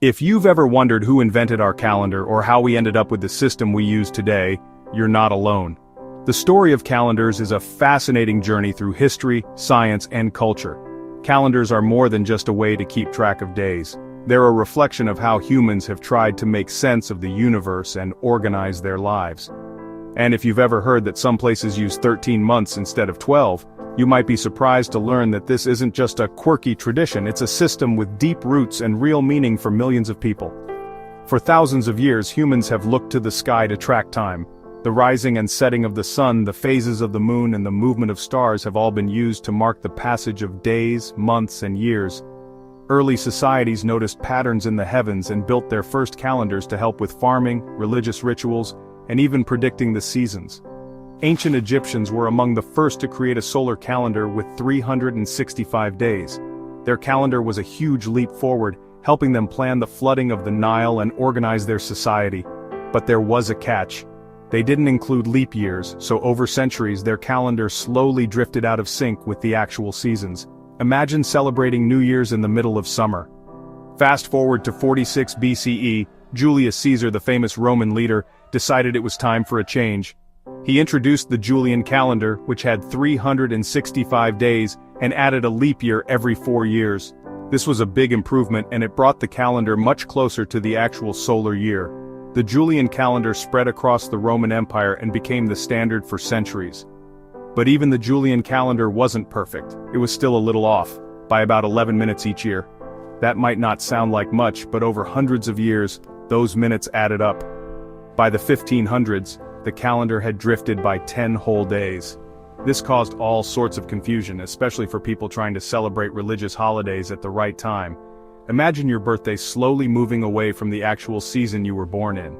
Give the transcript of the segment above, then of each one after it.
If you've ever wondered who invented our calendar or how we ended up with the system we use today, you're not alone. The story of calendars is a fascinating journey through history, science, and culture. Calendars are more than just a way to keep track of days. They're a reflection of how humans have tried to make sense of the universe and organize their lives. And if you've ever heard that some places use 13 months instead of 12, you might be surprised to learn that this isn't just a quirky tradition, it's a system with deep roots and real meaning for millions of people. For thousands of years, humans have looked to the sky to track time. The rising and setting of the sun, the phases of the moon, and the movement of stars have all been used to mark the passage of days, months, and years. Early societies noticed patterns in the heavens and built their first calendars to help with farming, religious rituals, and even predicting the seasons. Ancient Egyptians were among the first to create a solar calendar with 365 days. Their calendar was a huge leap forward, helping them plan the flooding of the Nile and organize their society. But there was a catch. They didn't include leap years, so over centuries their calendar slowly drifted out of sync with the actual seasons. Imagine celebrating New Year's in the middle of summer. Fast forward to 46 BCE, Julius Caesar, the famous Roman leader, decided it was time for a change. He introduced the Julian calendar, which had 365 days, and added a leap year every 4 years. This was a big improvement, and it brought the calendar much closer to the actual solar year. The Julian calendar spread across the Roman Empire and became the standard for centuries. But even the Julian calendar wasn't perfect. It was still a little off, by about 11 minutes each year. That might not sound like much, but over hundreds of years, those minutes added up. By the 1500s, the calendar had drifted by 10 whole days. This caused all sorts of confusion, especially for people trying to celebrate religious holidays at the right time. Imagine your birthday slowly moving away from the actual season you were born in.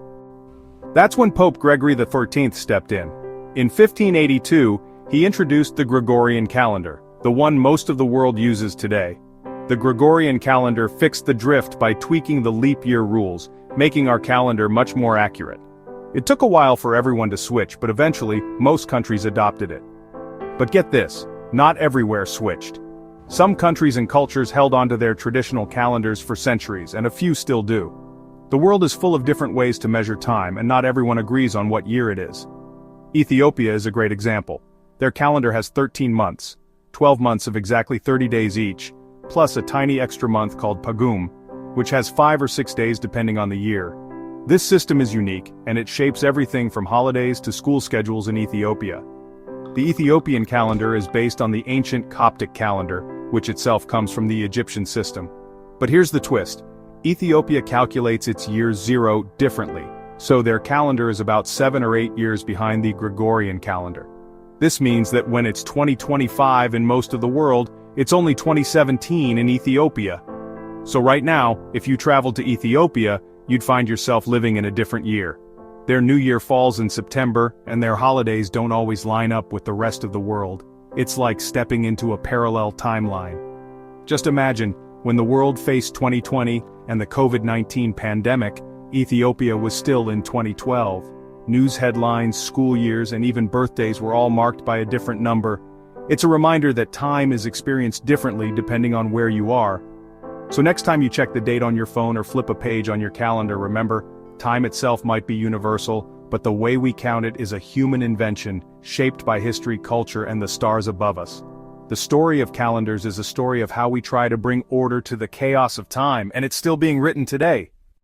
That's when Pope Gregory XIV stepped in. In 1582, he introduced the Gregorian calendar, the one most of the world uses today. The Gregorian calendar fixed the drift by tweaking the leap year rules, making our calendar much more accurate. It took a while for everyone to switch, but eventually, most countries adopted it. But get this, not everywhere switched. Some countries and cultures held onto their traditional calendars for centuries, and a few still do. The world is full of different ways to measure time, and not everyone agrees on what year it is. Ethiopia is a great example. Their calendar has 13 months, 12 months of exactly 30 days each, plus a tiny extra month called Pagum, which has 5 or 6 days depending on the year. This system is unique, and it shapes everything from holidays to school schedules in Ethiopia. The Ethiopian calendar is based on the ancient Coptic calendar, which itself comes from the Egyptian system. But here's the twist. Ethiopia calculates its year zero differently, so their calendar is about 7 or 8 years behind the Gregorian calendar. This means that when it's 2025 in most of the world, it's only 2017 in Ethiopia. So right now, if you traveled to Ethiopia, you'd find yourself living in a different year. Their new year falls in September, and their holidays don't always line up with the rest of the world. It's like stepping into a parallel timeline. Just imagine, when the world faced 2020 and the COVID-19 pandemic, Ethiopia was still in 2012. News headlines, school years, and even birthdays were all marked by a different number. It's a reminder that time is experienced differently depending on where you are. So next time you check the date on your phone or flip a page on your calendar, remember, time itself might be universal, but the way we count it is a human invention, shaped by history, culture, and the stars above us. The story of calendars is a story of how we try to bring order to the chaos of time, and it's still being written today.